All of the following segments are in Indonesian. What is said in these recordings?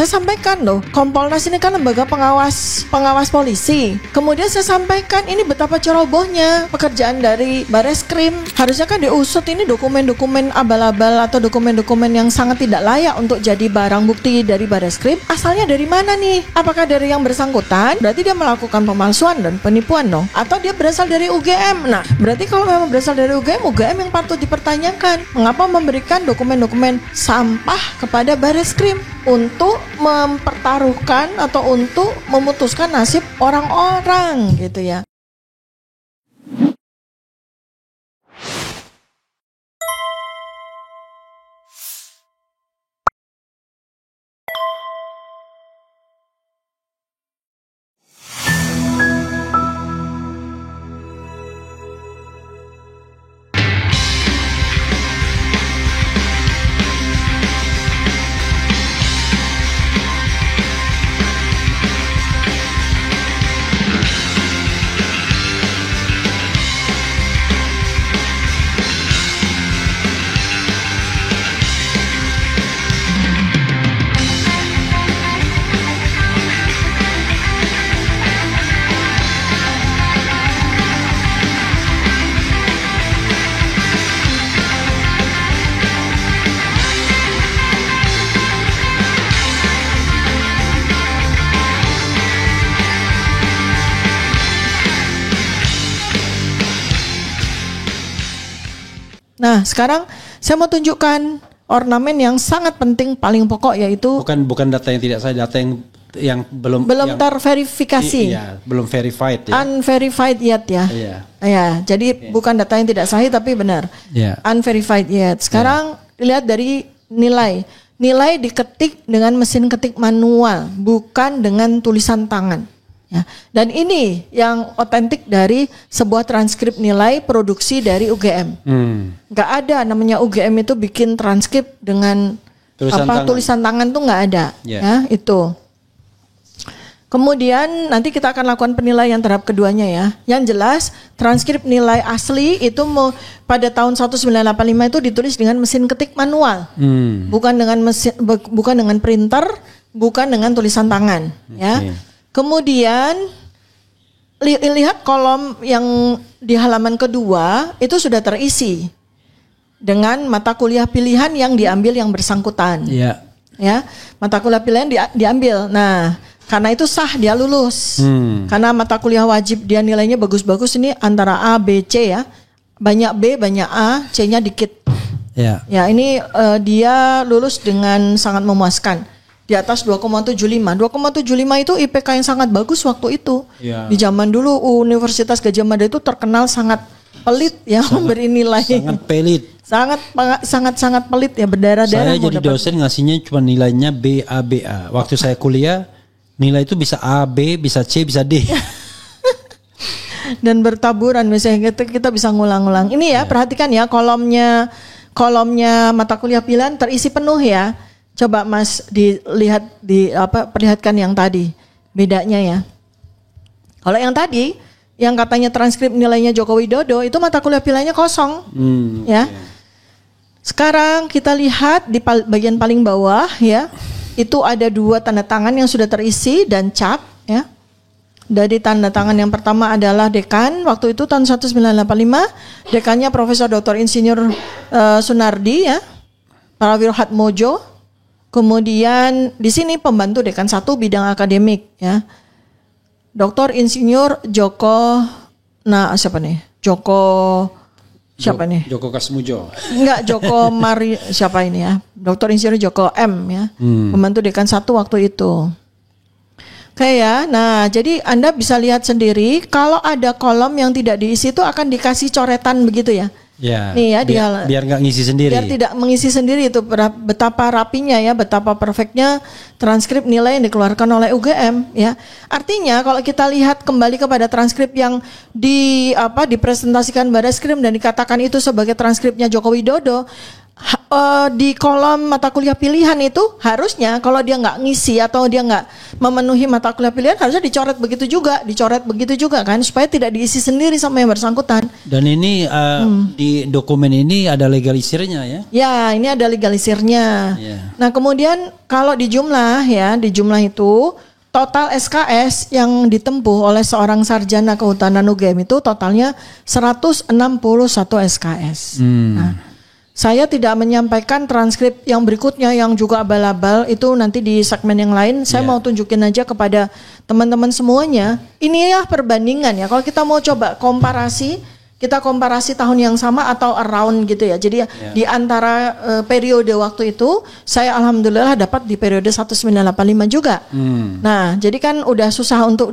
Saya sampaikan loh, Kompolnas ini kan lembaga pengawas polisi. Kemudian saya sampaikan ini betapa cerobohnya pekerjaan dari Bareskrim. Harusnya kan diusut ini dokumen-dokumen abal-abal atau dokumen-dokumen yang sangat tidak layak untuk jadi barang bukti dari Bareskrim. Asalnya dari mana nih? Apakah dari yang bersangkutan? Berarti dia melakukan pemalsuan dan penipuan dong. Atau dia berasal dari UGM. Nah, berarti kalau memang berasal dari UGM yang patut dipertanyakan. Mengapa memberikan dokumen-dokumen sampah kepada Bareskrim untuk mempertaruhkan atau untuk memutuskan nasib orang-orang gitu ya. Nah, sekarang saya mau tunjukkan ornamen yang sangat penting, paling pokok, yaitu bukan data yang tidak sah, data yang belum terverifikasi. Iya, belum verified ya. Unverified yet ya. Iya. Ya, jadi bukan data yang tidak sahih tapi benar. Iya. Unverified yet. Sekarang lihat dari nilai. Nilai diketik dengan mesin ketik manual, bukan dengan tulisan tangan. Ya. Dan ini yang otentik dari sebuah transkrip nilai produksi dari UGM. Nggak ada namanya UGM itu bikin transkrip dengan tulisan tangan tuh nggak ada. Ya, itu. Kemudian nanti kita akan lakukan penilaian terhadap keduanya ya. Yang jelas transkrip nilai asli itu pada tahun 1985 itu ditulis dengan mesin ketik manual, bukan dengan printer, bukan dengan tulisan tangan. Ya. Kemudian lihat kolom yang di halaman kedua itu sudah terisi dengan mata kuliah pilihan yang diambil yang bersangkutan. Iya. Ya, mata kuliah pilihan diambil. Nah, karena itu sah dia lulus. Karena mata kuliah wajib dia nilainya bagus-bagus ini antara A, B, C ya. Banyak B, banyak A, C-nya dikit. Ya. Ya, ini dia lulus dengan sangat memuaskan. Di atas 2,75. 2,75 itu IPK yang sangat bagus waktu itu. Ya. Di zaman dulu Universitas Gadjah Mada itu terkenal sangat pelit ya, memberi nilai. Sangat pelit. Sangat pelit ya, berdarah-darah. Saya jadi dosen ngasihnya cuma nilainya B A. Waktu saya kuliah nilai itu bisa A, B, bisa C, bisa D. Dan bertaburan misalnya kita bisa ngulang-ngulang. Ini ya, perhatikan ya kolomnya mata kuliah pilihan terisi penuh ya. Coba Mas perlihatkan yang tadi bedanya ya. Kalau yang tadi yang katanya transkrip nilainya Joko Widodo itu mata kuliah pilihannya kosong, ya. Sekarang kita lihat di bagian paling bawah ya, itu ada 2 tanda tangan yang sudah terisi dan cap ya. Dari tanda tangan yang pertama adalah dekan waktu itu tahun 1985, dekannya Profesor Dr. Insinyur Sunardi ya, Prawiro Hatmojo. Kemudian di sini pembantu dekan 1 bidang akademik ya. Dr. Insinyur Joko Joko Kasmujo. Enggak, Joko Mari siapa ini ya? Dr. Insinyur Joko M ya. Pembantu dekan 1 waktu itu. Oke ya. Nah, jadi Anda bisa lihat sendiri kalau ada kolom yang tidak diisi itu akan dikasih coretan begitu ya. Ya, nih ya, biar nggak ngisi sendiri. Biar tidak mengisi sendiri, itu betapa rapinya ya, betapa perfectnya transkrip nilai yang dikeluarkan oleh UGM ya. Artinya kalau kita lihat kembali kepada transkrip yang dipresentasikan Bareskrim dan dikatakan itu sebagai transkripnya Joko Widodo, di kolom mata kuliah pilihan itu harusnya kalau dia nggak ngisi atau dia nggak memenuhi mata kuliah pilihan harusnya dicoret begitu juga kan supaya tidak diisi sendiri sama yang bersangkutan. Dan ini di dokumen ini ada legalisirnya ya? Ya, ini ada legalisirnya. Yeah. Nah, kemudian kalau di jumlah itu total SKS yang ditempuh oleh seorang sarjana kehutanan UGM itu totalnya 161 SKS. Nah, saya tidak menyampaikan transkrip yang berikutnya yang juga abal-abal itu nanti di segmen yang lain. Saya mau tunjukin aja kepada teman-teman semuanya. Ini ya perbandingan ya. Kalau kita mau coba kita komparasi tahun yang sama atau around gitu ya. Jadi di antara periode waktu itu saya alhamdulillah dapat di periode 1985 juga. Nah, jadi kan udah susah untuk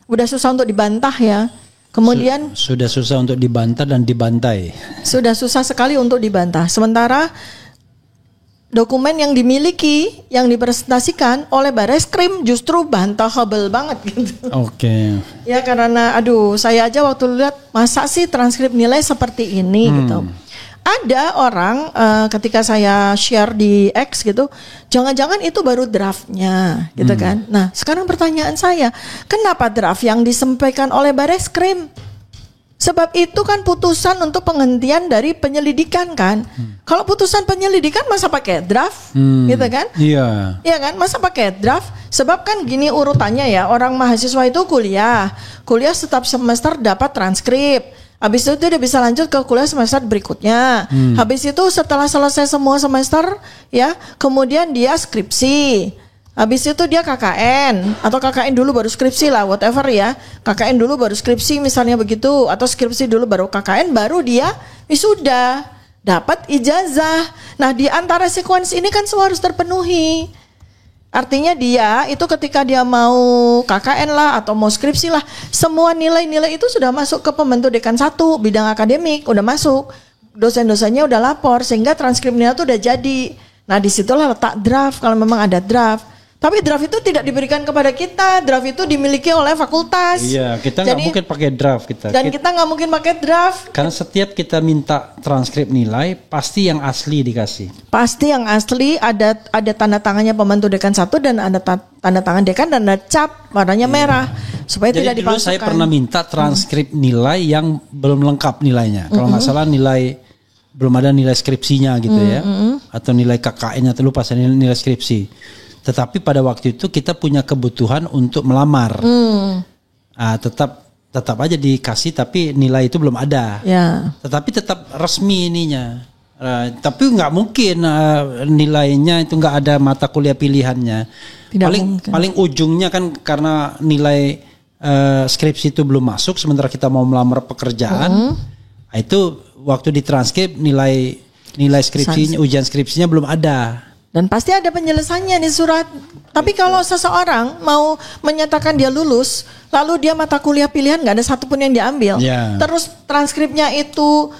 udah susah untuk dibantah ya. Kemudian sudah susah untuk dibantah dan dibantai. Sudah susah sekali untuk dibantah. Sementara dokumen yang dimiliki, yang dipresentasikan oleh Bareskrim justru bantahable banget gitu. Oke. Ya karena saya aja waktu lihat masa sih transkrip nilai seperti ini gitu. Ada orang ketika saya share di X gitu, jangan-jangan itu baru draftnya gitu kan. Nah sekarang pertanyaan saya, kenapa draft yang disampaikan oleh Bareskrim? Sebab itu kan putusan untuk penghentian dari penyelidikan kan. Kalau putusan penyelidikan masa pakai draft gitu kan? Iya. Iya kan, masa pakai draft? Sebab kan gini urutannya ya, orang mahasiswa itu kuliah setiap semester dapat transkrip. Habis itu dia bisa lanjut ke kuliah semester berikutnya. Habis itu setelah selesai semua semester ya, kemudian dia skripsi. Habis itu dia KKN atau KKN dulu baru skripsi lah, whatever ya. KKN dulu baru skripsi misalnya begitu, atau skripsi dulu baru KKN, baru dia wisuda, dapat ijazah. Nah, di antara sequence ini kan semua harus terpenuhi. Artinya dia itu ketika dia mau KKN lah atau mau skripsi lah, semua nilai-nilai itu sudah masuk ke pembentuk dekan 1 bidang akademik, udah masuk. Dosen-dosennya udah lapor sehingga transkripnya itu udah jadi. Nah, disitulah letak draft kalau memang ada draft. Tapi draft itu tidak diberikan kepada kita, draft itu dimiliki oleh fakultas. Iya, kita nggak mungkin pakai draft kita. Dan kita nggak mungkin pakai draft. Karena setiap kita minta transkrip nilai, pasti yang asli dikasih. Pasti yang asli ada tanda tangannya pembantu dekan 1 dan ada tanda tangan dekan dan ada cap warnanya merah supaya Jadi tidak dipalsukan. Dulu saya pernah minta transkrip nilai yang belum lengkap nilainya. Kalau nggak salah belum ada nilai skripsinya gitu ya, atau nilai KKN atau lupa saya nilai skripsi. Tetapi pada waktu itu kita punya kebutuhan untuk melamar. Tetap aja dikasih tapi nilai itu belum ada. Ya. Tetapi tetap resmi ininya. Tapi nggak mungkin nilainya itu nggak ada mata kuliah pilihannya. Paling ujungnya kan karena nilai skripsi itu belum masuk sementara kita mau melamar pekerjaan. Itu waktu ditranskrip nilai skripsinya, ujian skripsinya belum ada. Dan pasti ada penjelasannya di surat. Tapi kalau seseorang mau menyatakan dia lulus, lalu dia mata kuliah pilihan nggak ada satupun yang diambil. Terus transkripnya itu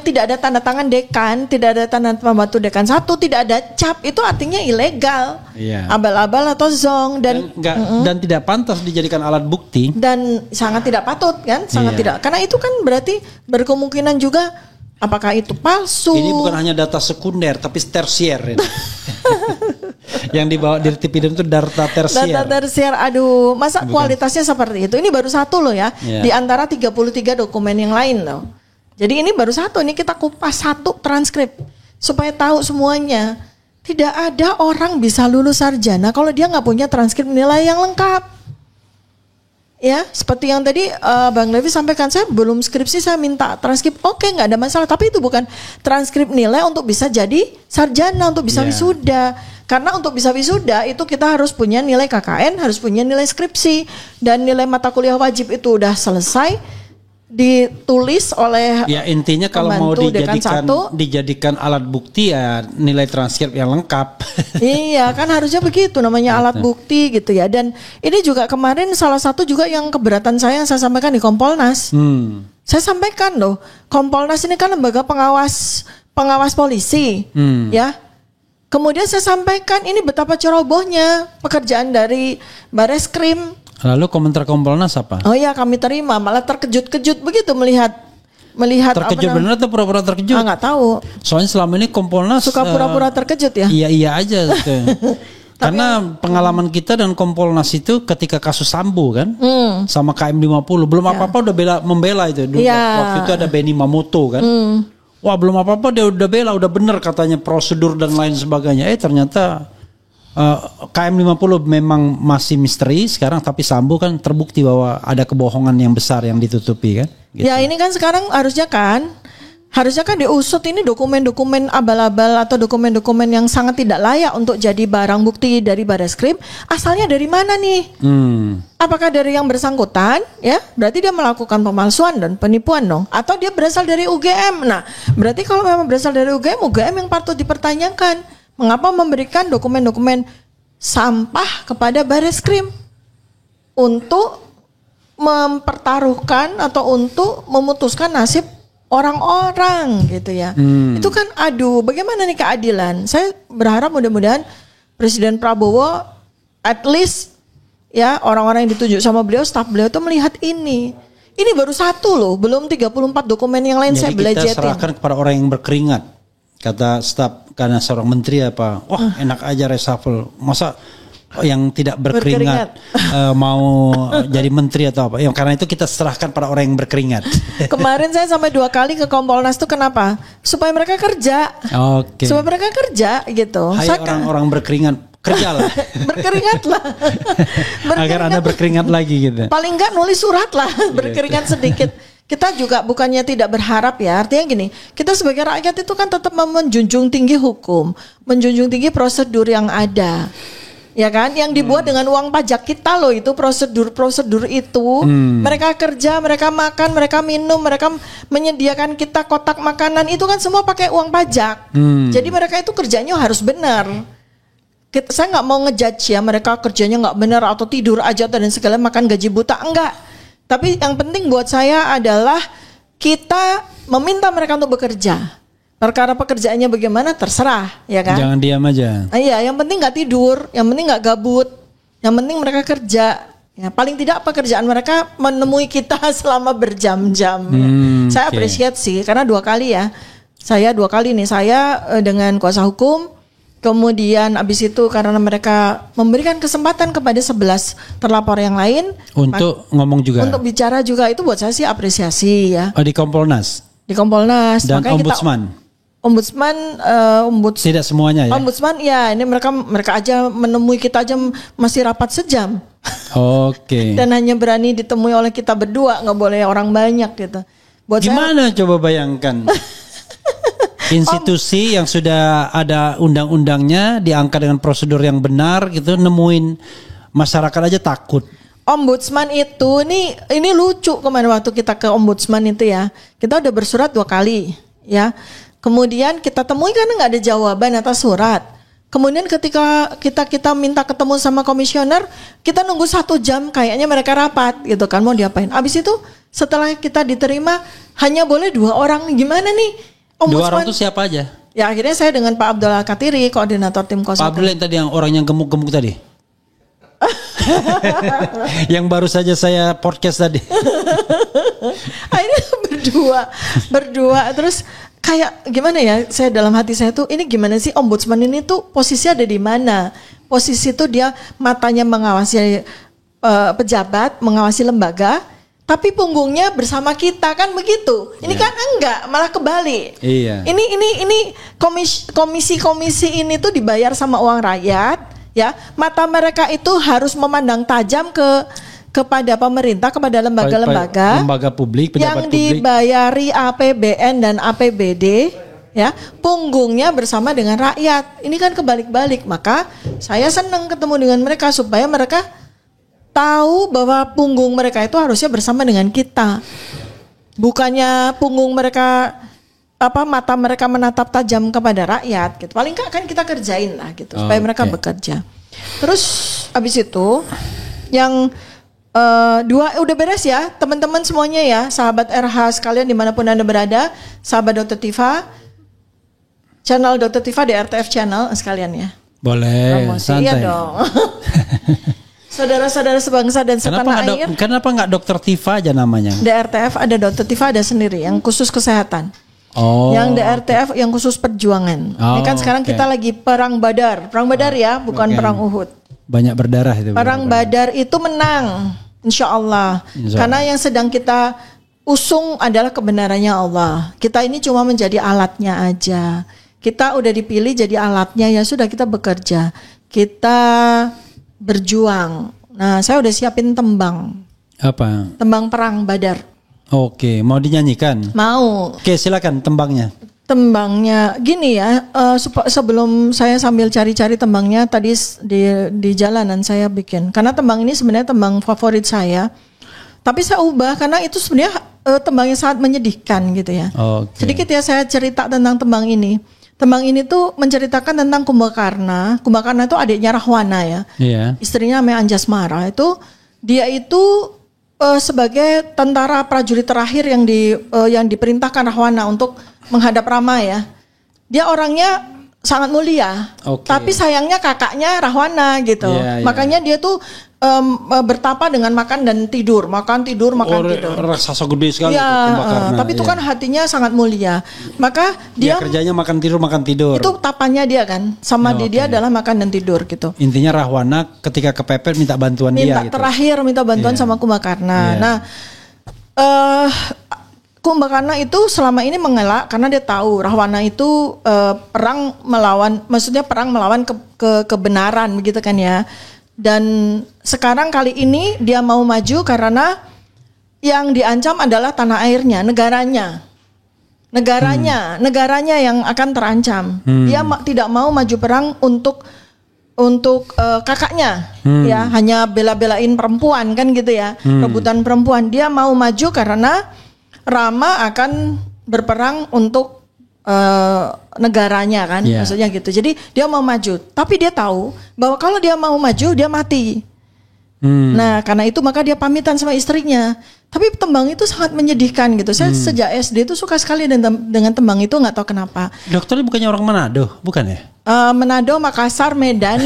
tidak ada tanda tangan dekan, tidak ada tanda pembantu dekan 1, tidak ada cap, itu artinya ilegal. Abal-abal atau zong dan tidak pantas dijadikan alat bukti. Dan sangat tidak patut kan? Sangat tidak. Karena itu kan berarti berkemungkinan juga apakah itu palsu? Ini bukan hanya data sekunder, tapi tersier. Yang dibawa di Tipidem itu data tersier. Data tersier, masa kualitasnya seperti itu? Ini baru satu loh ya, di antara 33 dokumen yang lain loh. Jadi ini baru satu, ini kita kupas satu transkrip supaya tahu semuanya. Tidak ada orang bisa lulus sarjana kalau dia nggak punya transkrip nilai yang lengkap. Ya, seperti yang tadi Bang Levi sampaikan, saya belum skripsi, saya minta transkrip. Oke, nggak ada masalah. Tapi itu bukan transkrip nilai untuk bisa jadi sarjana, untuk bisa wisuda. Karena untuk bisa wisuda itu kita harus punya nilai KKN, harus punya nilai skripsi. Dan nilai mata kuliah wajib itu udah selesai, ditulis oleh intinya kalau mau dijadikan alat bukti ya nilai transkrip yang lengkap. Iya kan harusnya begitu namanya alat bukti gitu ya. Dan ini juga kemarin salah satu juga yang keberatan saya yang saya sampaikan di Kompolnas. Saya sampaikan loh, Kompolnas ini kan lembaga pengawas polisi ya. Kemudian saya sampaikan ini betapa cerobohnya pekerjaan dari Bareskrim. Lalu komentar Kompolnas apa? Oh ya, kami terima, malah terkejut-kejut begitu melihat melihat terkejut benar atau pura-pura terkejut? Nggak tahu. Soalnya selama ini Kompolnas suka pura-pura terkejut ya. Iya aja gitu. Karena pengalaman kita dan Kompolnas itu ketika kasus Sambo kan, sama KM 50 belum apa-apa udah membela itu. Waktu itu ada Benny Mamoto kan. Wah belum apa-apa dia udah bela, udah bener katanya prosedur dan lain sebagainya. Ternyata KM 50 memang masih misteri sekarang, tapi Sambo kan terbukti bahwa ada kebohongan yang besar yang ditutupi kan. Gitu. Ya ini kan sekarang harusnya kan diusut ini dokumen-dokumen abal-abal atau dokumen-dokumen yang sangat tidak layak untuk jadi barang bukti dari Bareskrim. Asalnya dari mana nih? Apakah dari yang bersangkutan? Ya, berarti dia melakukan pemalsuan dan penipuan dong. Atau dia berasal dari UGM? Nah, berarti kalau memang berasal dari UGM yang patut dipertanyakan. Mengapa memberikan dokumen-dokumen sampah kepada Bareskrim untuk mempertaruhkan atau untuk memutuskan nasib orang-orang gitu ya. Itu kan bagaimana nih keadilan? Saya berharap mudah-mudahan Presiden Prabowo at least ya orang-orang yang ditunjuk sama beliau, staf beliau itu melihat ini. Ini baru satu loh, belum 34 dokumen yang lain. Jadi saya belajar. Kita serahkan kepada orang yang berkeringat. Kata staf karena seorang menteri apa, wah enak aja reshuffle. Masa yang tidak berkeringat. Mau jadi menteri atau apa? Ya, karena itu kita serahkan pada orang yang berkeringat. Kemarin saya sampai 2 kali ke Kompolnas tuh kenapa? Supaya mereka kerja. Oke. Supaya mereka kerja gitu. Hai orang-orang berkeringat, kerjalah. Berkeringatlah. Agar Anda berkeringat lagi gitu. Paling enggak nulis surat lah, berkeringat sedikit. Kita juga bukannya tidak berharap ya, artinya gini, kita sebagai rakyat itu kan tetap menjunjung tinggi hukum, menjunjung tinggi prosedur yang ada. Ya kan, yang dibuat dengan uang pajak kita loh, itu prosedur itu. Mereka kerja, mereka makan, mereka minum, mereka menyediakan kita kotak makanan, itu kan semua pakai uang pajak. Jadi mereka itu kerjanya harus benar. Saya nggak mau ngejudge ya mereka kerjanya nggak benar atau tidur aja dan segala makan gaji buta, enggak. Tapi yang penting buat saya adalah kita meminta mereka untuk bekerja. Perkara pekerjaannya bagaimana terserah, ya kan? Jangan diam aja. Iya, yang penting nggak tidur, yang penting nggak gabut, yang penting mereka kerja. Ya, paling tidak pekerjaan mereka menemui kita selama berjam-jam. Saya appreciate sih, karena 2 kali ya. Saya 2 kali nih, saya dengan kuasa hukum. Kemudian abis itu karena mereka memberikan kesempatan kepada 11 terlapor yang lain untuk ngomong juga, untuk bicara juga, itu buat saya sih apresiasi ya. Di Kompolnas. Di Kompolnas. Dan makanya Ombudsman. Tidak semuanya ya. Ombudsman ya, ini mereka aja menemui kita aja masih rapat sejam. Oke. Dan hanya berani ditemui oleh kita berdua, nggak boleh orang banyak gitu. Buat gimana saya, coba bayangkan. Institusi yang sudah ada undang-undangnya, diangkat dengan prosedur yang benar gitu, nemuin masyarakat aja takut. Ombudsman itu ini lucu, kemarin waktu kita ke Ombudsman itu ya, kita udah bersurat 2 kali ya. Kemudian kita temui karena nggak ada jawaban atas surat. Kemudian ketika kita minta ketemu sama komisioner, kita nunggu 1 jam, kayaknya mereka rapat gitu kan, mau diapain. Abis itu setelah kita diterima hanya boleh 2 orang, gimana nih? Ombudsman, 2 orang itu siapa aja? Ya akhirnya saya dengan Pak Abdul Katiri, koordinator tim 03. Pak Abdul yang tadi, yang orang yang gemuk-gemuk tadi. Yang baru saja saya podcast tadi. Akhirnya berdua terus kayak gimana ya, saya dalam hati saya tuh, ini gimana sih Ombudsman ini tuh posisi ada di mana? Posisi tuh dia matanya mengawasi pejabat, mengawasi lembaga, tapi punggungnya bersama kita, kan begitu. Ini kan enggak, malah kebalik. Iya. Ini komisi-komisi ini tuh dibayar sama uang rakyat, ya. Mata mereka itu harus memandang tajam kepada pemerintah, kepada lembaga-lembaga publik, pejabat yang dibayari APBN dan APBD, ya. Punggungnya bersama dengan rakyat. Ini kan kebalik-balik. Maka saya senang ketemu dengan mereka supaya mereka tahu bahwa punggung mereka itu harusnya bersama dengan kita. Bukannya punggung mereka mata mereka menatap tajam kepada rakyat gitu. Paling enggak kan kita kerjain lah gitu supaya mereka bekerja. Terus habis itu yang 2 udah beres ya teman-teman semuanya ya, sahabat RH sekalian dimanapun Anda berada, sahabat Dr. Tifa, channel Dr. Tifa di RTF channel sekalian ya. Boleh, promosi, santai. iya dong. saudara-saudara sebangsa dan setanah air. Kenapa nggak Dokter Tifa aja namanya? DRTF ada, Dokter Tifa ada sendiri yang khusus kesehatan. Yang DRTF yang khusus perjuangan. Ini kan sekarang kita lagi perang Badar. Perang Badar ya, bukan perang Uhud. Banyak berdarah itu. Perang Badar itu menang, insya Allah. Karena yang sedang kita usung adalah kebenarannya Allah. Kita ini cuma menjadi alatnya aja. Kita udah dipilih jadi alatnya, ya sudah kita bekerja. Kita berjuang. Nah, saya udah siapin tembang. Apa? Tembang perang Badar. Oke, mau dinyanyikan? Mau. Oke, silakan tembangnya. Tembangnya gini ya, sebelum saya sambil cari-cari tembangnya tadi di jalanan saya bikin. Karena tembang ini sebenarnya tembang favorit saya. Tapi saya ubah karena itu sebenarnya tembangnya sangat menyedihkan gitu ya. Sedikit ya saya cerita tentang tembang ini. Tembang ini tuh menceritakan tentang Kumbakarna. Kumbakarna itu adiknya Rahwana ya. Yeah. Istrinya namanya Anjasmara. Dia itu sebagai tentara prajurit terakhir yang diperintahkan Rahwana untuk menghadap Rama ya. Dia orangnya sangat mulia. Tapi sayangnya kakaknya Rahwana gitu. Makanya dia tuh bertapa dengan makan dan tidur, makan tidur. Raksasa gede sekali. Tapi itu kan hatinya sangat mulia. Maka dia kerjanya makan tidur. Itu tapannya dia kan, sama dia adalah makan dan tidur gitu. Intinya Rahwana ketika kepepet minta bantuan dia. Terakhir minta bantuan sama Kumbakarna. Nah, Kumbakarna itu selama ini mengelak karena dia tahu Rahwana itu perang melawan kebenaran begitu kan ya. Dan sekarang kali ini dia mau maju karena yang diancam adalah tanah airnya, negaranya yang akan terancam. Dia tidak mau maju perang untuk kakaknya, ya hanya bela-belain perempuan kan gitu ya, rebutan perempuan. Dia mau maju karena Rama akan berperang untuk negaranya kan, maksudnya gitu. Jadi dia mau maju, tapi dia tahu bahwa kalau dia mau maju dia mati. Nah karena itu maka dia pamitan sama istrinya. Tapi tembang itu sangat menyedihkan gitu. Saya sejak SD itu suka sekali dengan tembang itu, nggak tahu kenapa. Dokternya bukannya orang Manado, bukan ya? Manado, Makassar, Medan.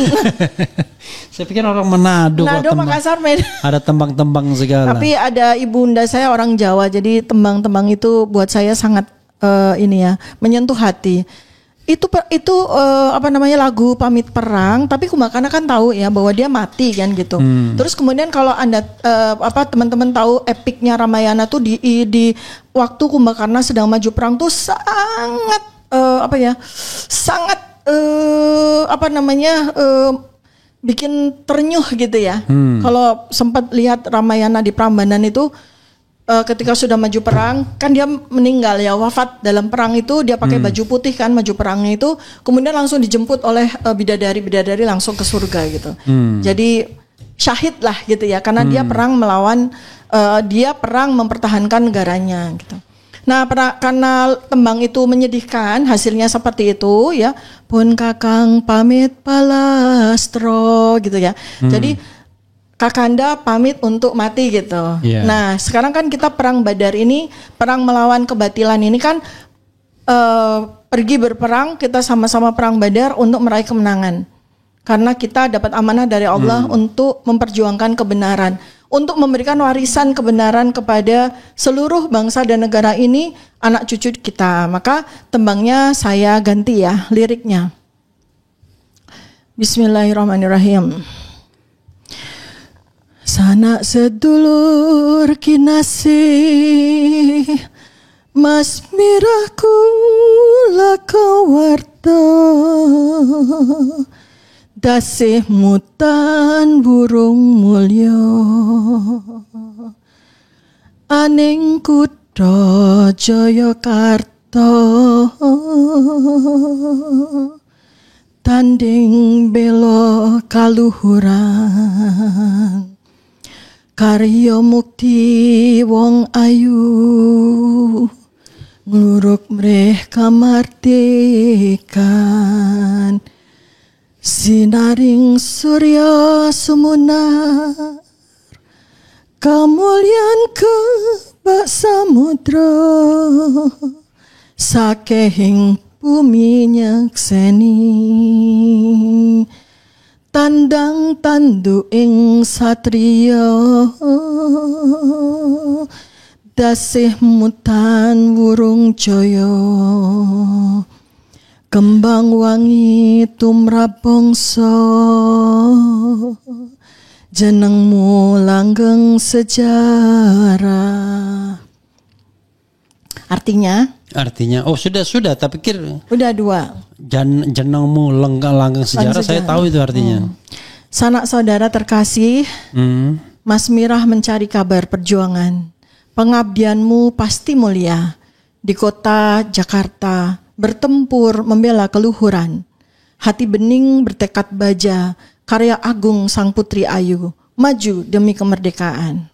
Saya pikir orang Manado, Makassar, Medan. Ada tembang-tembang segala. Tapi ada ibunda saya orang Jawa, jadi tembang-tembang itu buat saya sangat menyentuh hati. Itu lagu pamit perang, tapi Kumbakarna kan tahu ya bahwa dia mati kan gitu. Terus kemudian kalau Anda teman-teman tahu epiknya Ramayana tuh di waktu Kumbakarna sedang maju perang tuh sangat bikin ternyuh gitu ya. Kalau sempat lihat Ramayana di Prambanan itu ketika sudah maju perang kan dia meninggal ya, wafat dalam perang itu. Dia pakai baju putih kan, maju perangnya itu, kemudian langsung dijemput oleh bidadari langsung ke surga gitu. Jadi syahid lah gitu ya, karena dia perang mempertahankan negaranya gitu. Nah karena tembang itu menyedihkan, hasilnya seperti itu ya. Pun kakang pamit palastro gitu ya. Jadi Kakanda pamit untuk mati gitu. Nah sekarang kan kita perang Badar ini, perang melawan kebatilan ini kan pergi berperang, kita sama-sama perang Badar untuk meraih kemenangan. Karena kita dapat amanah dari Allah untuk memperjuangkan kebenaran, untuk memberikan warisan kebenaran kepada seluruh bangsa dan negara ini, anak cucu kita. Maka tembangnya saya ganti ya liriknya. Bismillahirrahmanirrahim. Sanak sedulur kinasih, mas mirahku lakawarta, dasih mutan burung mulya, aning kutha Jayakarta, tanding bela kaluhuran. Karya mukti wong ayu, ngluruk mreh kamardikan. Sinaring surya sumunar, kamulyan kebak samudra, sakehing bumi nyekseni. tandang tandu ing satriya dasih mutan wurung jaya kembang wangi tumrap bangsa jenengmu langgeng sejarah. Artinya oh sudah tapi pikir udah 2 jenengmu langgeng sejarah. Saya tahu itu artinya. Sanak saudara terkasih, Mas Mirah mencari kabar perjuangan. Pengabdianmu pasti mulia. Di kota Jakarta bertempur membela keluhuran. Hati bening bertekad baja, karya agung sang putri ayu, maju demi kemerdekaan.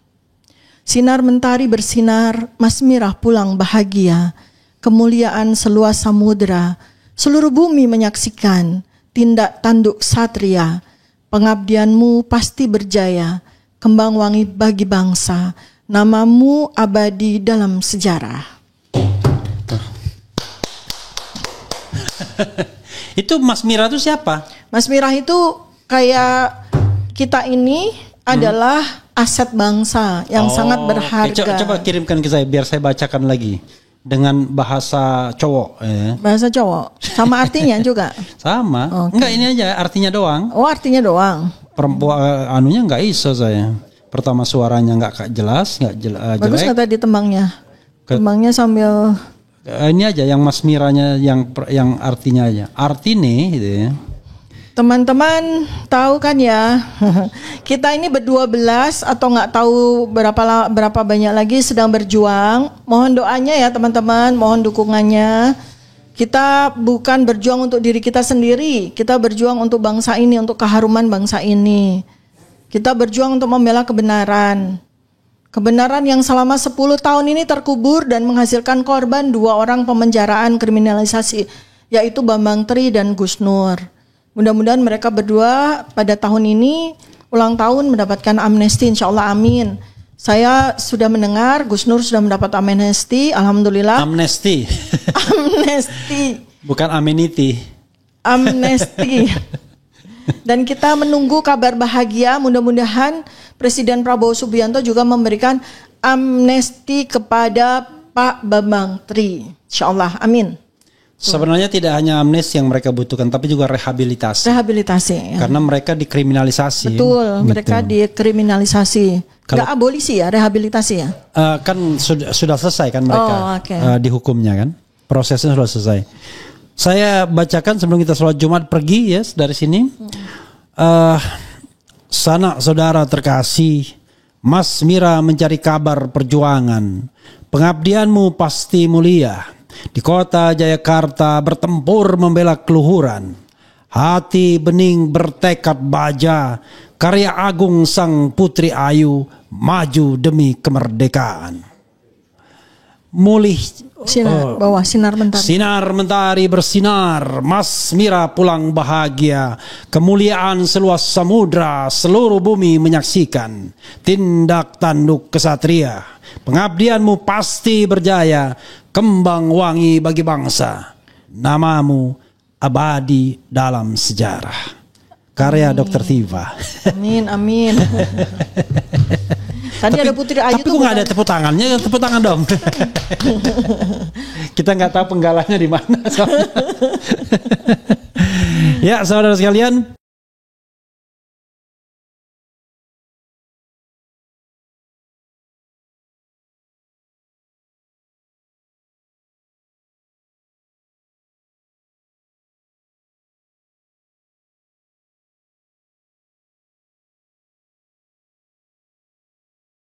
Sinar mentari bersinar, Mas Mirah pulang bahagia. Kemuliaan seluas samudera, seluruh bumi menyaksikan tindak tanduk satria. Pengabdianmu pasti berjaya, kembang wangi bagi bangsa, namamu abadi dalam sejarah. Itu Mas Mirah itu siapa? Mas Mirah itu kayak kita ini adalah aset bangsa yang sangat berharga. Coba kirimkan ke saya biar saya bacakan lagi dengan bahasa cowok. Bahasa cowok, sama artinya juga. Sama. Okay. Enggak, ini aja artinya doang. Oh, artinya doang. Perempuan anunya enggak iso saya. Pertama suaranya enggak jelas, enggak jelek. Bagus kata di tembangnya. Tembangnya sambil ini aja yang Mas Miranya yang artinya aja. Artine gitu ya. Teman-teman tahu kan ya, kita ini ber-12 atau nggak tahu berapa banyak lagi sedang berjuang. Mohon doanya ya teman-teman, mohon dukungannya. Kita bukan berjuang untuk diri kita sendiri, kita berjuang untuk bangsa ini, untuk keharuman bangsa ini. Kita berjuang untuk membela kebenaran. Kebenaran yang selama 10 tahun ini terkubur dan menghasilkan korban 2 orang pemenjaraan kriminalisasi, yaitu Bambang Tri dan Gus Nur. Mudah-mudahan mereka berdua pada tahun ini ulang tahun mendapatkan amnesti, insya Allah amin. Saya sudah mendengar Gus Nur sudah mendapat amnesti, alhamdulillah. Amnesti. Amnesti. Bukan amenity. Amnesti. Dan kita menunggu kabar bahagia, mudah-mudahan Presiden Prabowo Subianto juga memberikan amnesti kepada Pak Bambang Tri. Insya Allah, amin. Sebenarnya tidak hanya amnesti yang mereka butuhkan, tapi juga rehabilitasi. Rehabilitasi. Ya. Karena mereka dikriminalisasi. Betul, gitu. mereka dikriminalisasi. Nggak abolisi ya, rehabilitasi ya. Kan sudah selesai kan mereka dihukumnya kan, prosesnya sudah selesai. Saya bacakan sebelum kita sholat Jumat pergi ya dari sini. Sanak saudara terkasih, Mas Mirah mencari kabar perjuangan. Pengabdianmu pasti mulia. Di kota Jayakarta bertempur membela keluhuran. Hati bening bertekad baja, karya agung sang putri ayu, maju demi kemerdekaan. Mulih sinar mentari. Sinar mentari bersinar, Mas Mirah pulang bahagia. Kemuliaan seluas samudra, seluruh bumi menyaksikan tindak tanduk kesatria. Pengabdianmu pasti berjaya, kembang wangi bagi bangsa, namamu abadi dalam sejarah. Karya Dr. Tiva. Amin, amin. Tadi ada Putri Ayu tapi kok nggak ada tepuk tangannya? Tepuk tangan dong. Kita nggak tahu penggalanya di mana. Ya, saudara sekalian.